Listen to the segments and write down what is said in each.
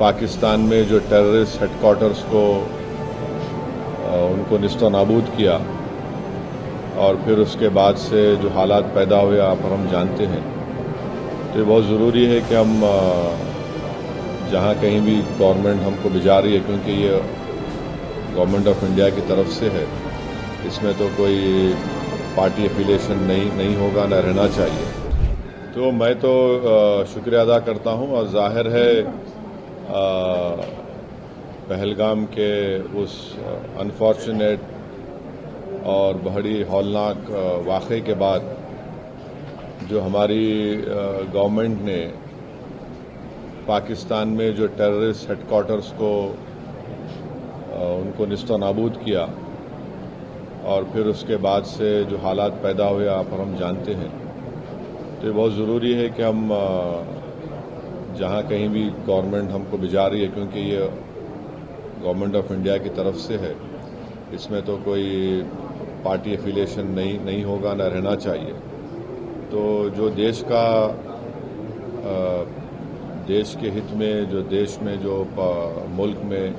पाकिस्तान में जो terrorist headquarters को उनको निस्तो नाबूद किया और फिर उसके बाद से जो हालात पैदा हुए आप और हम जानते हैं, तो ये बहुत ज़रूरी है कि हम जहाँ कहीं भी गवर्नमेंट हमको भिजा रही है, क्योंकि ये गवर्नमेंट ऑफ इंडिया की तरफ से है, इसमें तो कोई पार्टी एफिलिएशन नहीं होगा, न रहना चाहिए। तो मैं तो शुक्रिया अदा करता हूँ और जाहिर है पहलगाम के उस अनफॉर्चुनेट और बड़ी हौलनाक वाक़े के बाद जो हमारी गवर्नमेंट ने पाकिस्तान में जो टेररिस्ट हेडक्वार्टर्स को उनको निस्तो नाबूद किया और फिर उसके बाद से जो हालात पैदा हुए आप और हम जानते हैं, तो ये बहुत ज़रूरी है कि हम जहाँ कहीं भी गवर्नमेंट हमको भिजा रही है, क्योंकि ये गवर्नमेंट ऑफ इंडिया की तरफ से है, इसमें तो कोई पार्टी एफिलिएशन नहीं होगा, न रहना चाहिए। तो जो देश के हित में, जो देश में जो मुल्क में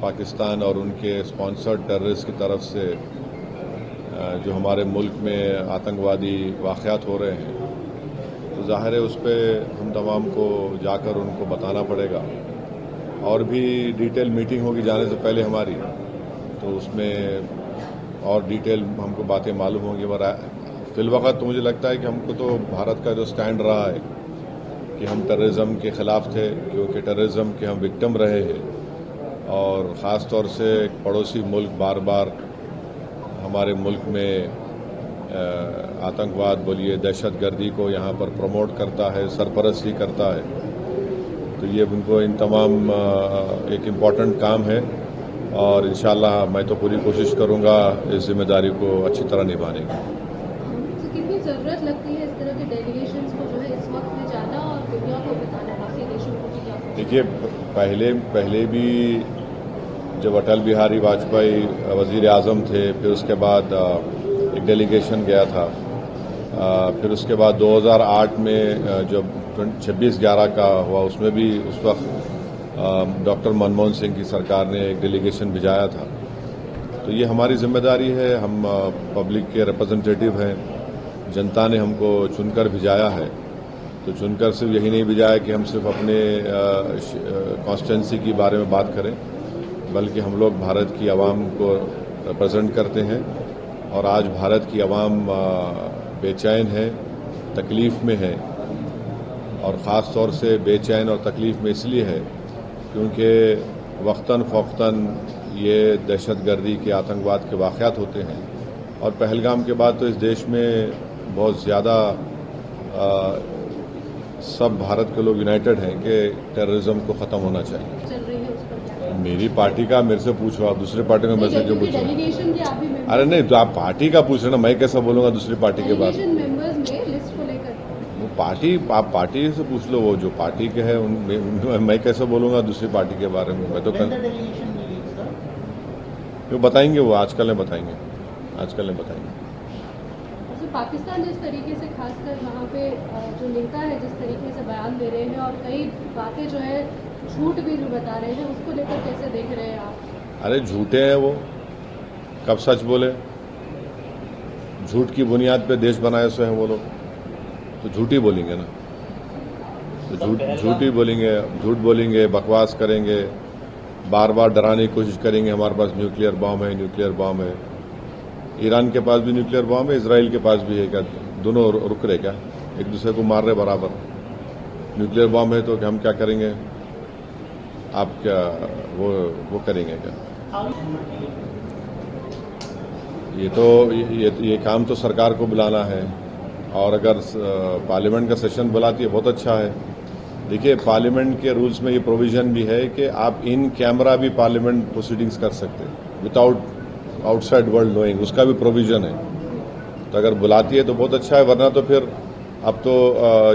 पाकिस्तान और उनके स्पॉन्सर्ड टेररिस्ट की तरफ से जो हमारे मुल्क में आतंकवादी वाक़यात हो रहे हैं, तो ज़ाहिर है उस पर हम तमाम को जाकर उनको बताना पड़ेगा। और भी डिटेल मीटिंग होगी जाने से पहले हमारी, तो उसमें और डिटेल हमको बातें मालूम होंगी। मगर फिलवक़्त तो मुझे लगता है कि हमको तो भारत का जो स्टैंड रहा है कि हम टेररिज्म के ख़िलाफ़ थे, क्योंकि टेररिज्म के हम विक्टिम रहे हैं और ख़ास तौर से एक पड़ोसी मुल्क बार बार हमारे मुल्क में आतंकवाद बोलिए, दहशतगर्दी को यहाँ पर प्रमोट करता है, सरपरस्ती करता है। तो ये उनको इन तमाम एक इम्पॉर्टेंट काम है और इंशाअल्लाह मैं तो पूरी कोशिश करूँगा इस जिम्मेदारी को अच्छी तरह निभाने की। तो कितनी ज़रूरत लगती है इस तरह के डेलीगेशंस को जो है इस वक्त में जाना और दुनिया को बताना, बाकी देशों को भी क्या? देखिए पहले भी जब अटल बिहारी वाजपेयी वज़ीर आज़म थे, फिर उसके बाद एक डेलीगेशन गया था, फिर उसके बाद 2008 में जब 26/11 का हुआ, उसमें भी उस वक्त डॉक्टर मनमोहन सिंह की सरकार ने एक डेलीगेशन भिजाया था। तो ये हमारी जिम्मेदारी है, हम पब्लिक के रिप्रेजेंटेटिव हैं, जनता ने हमको चुनकर भिजाया है। तो चुनकर सिर्फ यही नहीं भिजाया कि हम सिर्फ अपने कॉन्स्टिट्यूंसी के बारे में बात करें, बल्कि हम लोग भारत की आवाम को रिप्रेजेंट करते हैं और आज भारत की आवाम बेचैन है, तकलीफ़ में है और ख़ास तौर से बेचैन और तकलीफ़ में इसलिए है क्योंकि वक्तन फ़ौक़तन ये दहशतगर्दी के, आतंकवाद के वाक़यात होते हैं और पहलगाम के बाद तो इस देश में बहुत ज़्यादा सब भारत के लोग यूनाइटेड हैं कि टेररिज्म को ख़त्म होना चाहिए। चल रही है उस पर क्या? मेरी पार्टी का मेरे से पूछो, आप दूसरी पार्टी का मेरे से क्यों पूछो? डेलीगेशन के आप भी मेंबर? अरे नहीं, तो आप पार्टी का पूछ रहे ना, मैं कैसा बोलूँगा दूसरी पार्टी के बाद? डेलीगेशन मेंबर्स में लिस्ट को लेकर वो पार्टी, आप पार्टी से पूछ लो, वो जो पार्टी के है मैं कैसे बोलूँगा दूसरी पार्टी के बारे में? मैं तो वो बताएंगे, वो आजकल नहीं बताएंगे। पाकिस्तान जिस तरीके से खासकर वहाँ पे जो नेता है जिस तरीके से बयान दे रहे हैं और कई बातें जो है झूठ भी बता रहे हैं, उसको लेकर कैसे देख रहे हैं आप? अरे झूठे हैं वो, कब सच बोले? झूठ की बुनियाद पे देश बनाए सो हैं वो लोग, तो झूठ ही बोलेंगे ना, तो झूठ बोलेंगे, बकवास करेंगे, बार बार डराने की कोशिश करेंगे हमारे पास न्यूक्लियर बॉम्ब है। ईरान के पास भी न्यूक्लियर बॉम्ब है, इजराइल के पास भी है। क्या दोनों रुक रहे क्या? एक दूसरे को मार रहे बराबर? न्यूक्लियर बॉम्ब है तो हम क्या करेंगे? आप क्या वो करेंगे क्या? ये काम तो सरकार को बुलाना है और अगर पार्लियामेंट का सेशन बुलाती है बहुत अच्छा है। देखिए पार्लियामेंट के रूल्स में ये प्रोविजन भी है कि आप इन कैमरा भी पार्लियामेंट प्रोसीडिंग्स कर सकते हैं विदाउट आउटसाइड वर्ल्ड नोइंग, उसका भी प्रोविजन है। तो अगर बुलाती है तो बहुत अच्छा है, वरना तो फिर अब तो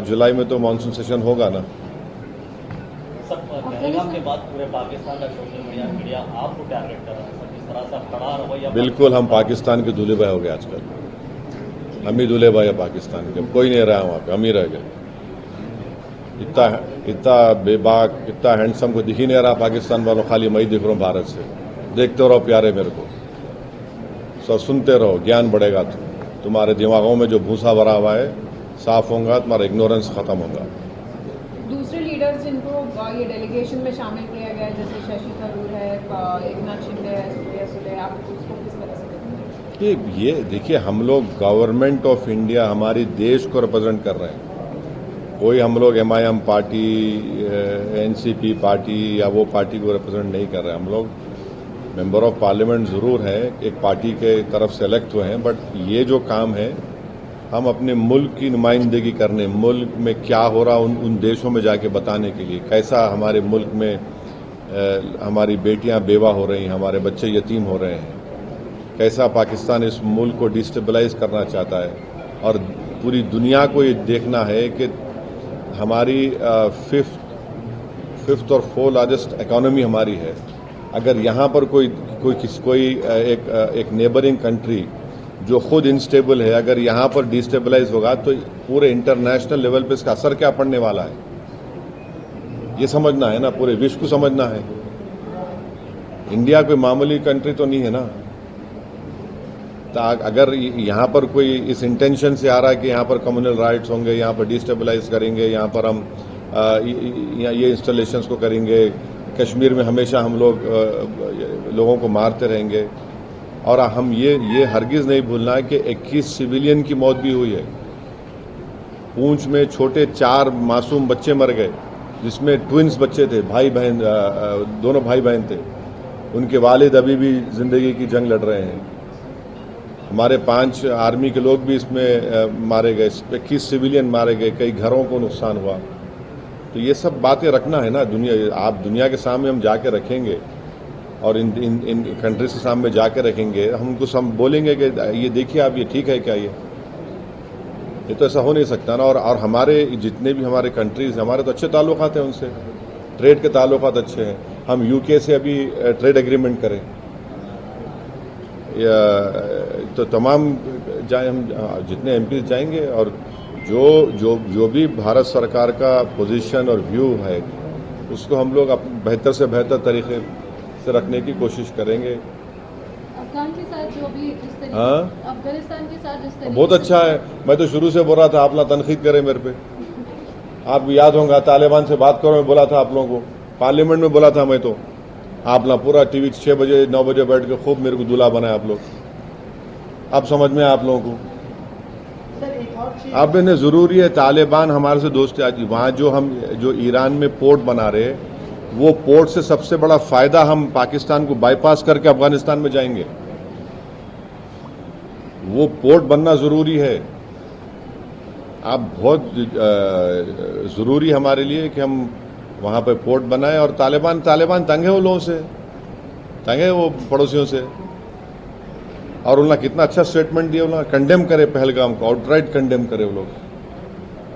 जुलाई में तो मानसून सेशन होगा ना। पहलगाम के बाद पूरे पाकिस्तान का सोशल मीडिया आपको टारगेट कर रहा है, किस तरह से खड़ा रवैया? बिल्कुल, हम पाकिस्तान के दूल्हे भाई हो गए आजकल। हम ही दूल्हे भाई है पाकिस्तान के, कोई नहीं रहा वहाँ पे, हम ही रह गए। इतना बेबाक, इतना हैंडसम को दिख ही नहीं रहा पाकिस्तान वालों, खाली मैं ही दिख रहा हूँ भारत से। देखते रहो प्यारे मेरे को, सब सुनते रहो, ज्ञान बढ़ेगा। तुम्हारे दिमागों में जो भूसा भरा हुआ है साफ होगा, तुम्हारा इग्नोरेंस खत्म होगा। दूसरे लीडर्स जिनको ये डेलीगेशन में शामिल किया गया है, जैसे शशि थरूर है, एकनाथ शिंदे है, सुप्रिया सुले, आप उसको किस तरह से देखते हैं? ये देखिए, हम लोग गवर्नमेंट ऑफ इंडिया, हमारी देश को रिप्रेजेंट कर रहे हैं। कोई हम लोग MIM पार्टी, NCP पार्टी या वो पार्टी को रिप्रेजेंट नहीं कर रहे। हम लोग मेंबर ऑफ पार्लियामेंट जरूर हैं, एक पार्टी के तरफ से इलेक्ट हुए हैं, बट ये जो काम है हम अपने मुल्क की नुमाइंदगी करने, मुल्क में क्या हो रहा उन देशों में जाके बताने के लिए, कैसा हमारे मुल्क में हमारी बेटियां बेवा हो रही हैं, हमारे बच्चे यतीम हो रहे हैं, कैसा पाकिस्तान इस मुल्क को डिस्टेबलाइज करना चाहता है। और पूरी दुनिया को ये देखना है कि हमारी फिफ्थ और 4th लार्जेस्ट इकोनॉमी हमारी है। अगर यहाँ पर कोई एक नेबरिंग कंट्री जो खुद इनस्टेबल है, अगर यहाँ पर डिस्टेबलाइज होगा तो पूरे इंटरनेशनल लेवल पे इसका असर क्या पड़ने वाला है, ये समझना है ना, पूरे विश्व को समझना है। इंडिया कोई मामूली कंट्री तो नहीं है ना। तो अगर यहाँ पर कोई इस इंटेंशन से आ रहा है कि यहाँ पर कम्युनल राइट्स होंगे, यहाँ पर डिस्टेबलाइज करेंगे, यहाँ पर हम ये इंस्टॉलेशंस को करेंगे, कश्मीर में हमेशा हम लोगों को मारते रहेंगे, और हम ये हरगिज नहीं भूलना है कि 21 सिविलियन की मौत भी हुई है। पूंछ में छोटे 4 मासूम बच्चे मर गए, जिसमें ट्विंस बच्चे थे, भाई बहन, दोनों भाई बहन थे। उनके वालिद अभी भी जिंदगी की जंग लड़ रहे हैं। हमारे 5 आर्मी के लोग भी इसमें मारे गए, 21 सिविलियन मारे गए, कई घरों को नुकसान हुआ। तो ये सब बातें रखना है ना, आप दुनिया के सामने हम जाके रखेंगे, और इन कंट्रीज के सामने जाके रखेंगे, हम उनको बोलेंगे कि ये देखिए आप, ये ठीक है क्या, ये तो ऐसा हो नहीं सकता ना। और हमारे जितने भी हमारे कंट्रीज, हमारे तो अच्छे ताल्लुकात हैं उनसे, ट्रेड के ताल्लुकात अच्छे हैं। हम UK से अभी ट्रेड एग्रीमेंट करें, तो तमाम जाए, हम जितने MPs जाएंगे, और जो भी भारत सरकार का पोजीशन और व्यू है उसको हम लोग बेहतर से बेहतर तरीके से रखने की कोशिश करेंगे। अफगान के साथ जो भी जिस तरीके, अफगानिस्तान के साथ जिस तरीके बहुत अच्छा है। मैं तो शुरू से बोल रहा था आप ना तनकीद करें मेरे पे। आपको याद होगा तालिबान से बात करो, मैं बोला था आप लोगों को, पार्लियामेंट में बोला था मैं तो, आप ना पूरा टीवी 6 बजे 9 बजे बैठ के खूब मेरे को दूल्हा बनाए आप लोग। अब समझ में आप लोगों को, अब इन्हें जरूरी है, तालिबान हमारे से दोस्त है। आज वहां जो ईरान में पोर्ट बना रहे, वो पोर्ट से सबसे बड़ा फायदा हम पाकिस्तान को बाईपास करके अफगानिस्तान में जाएंगे। वो पोर्ट बनना जरूरी है। अब बहुत जरूरी हमारे लिए कि हम वहां पे पोर्ट बनाए। और तालिबान तंग है वो लोगों से, तंग है वो पड़ोसियों से। और उन्होंने कितना अच्छा स्टेटमेंट दिया, उन्होंने कंडेम करे पहलगाम को, आउटराइट कंडेम करे वो लोग।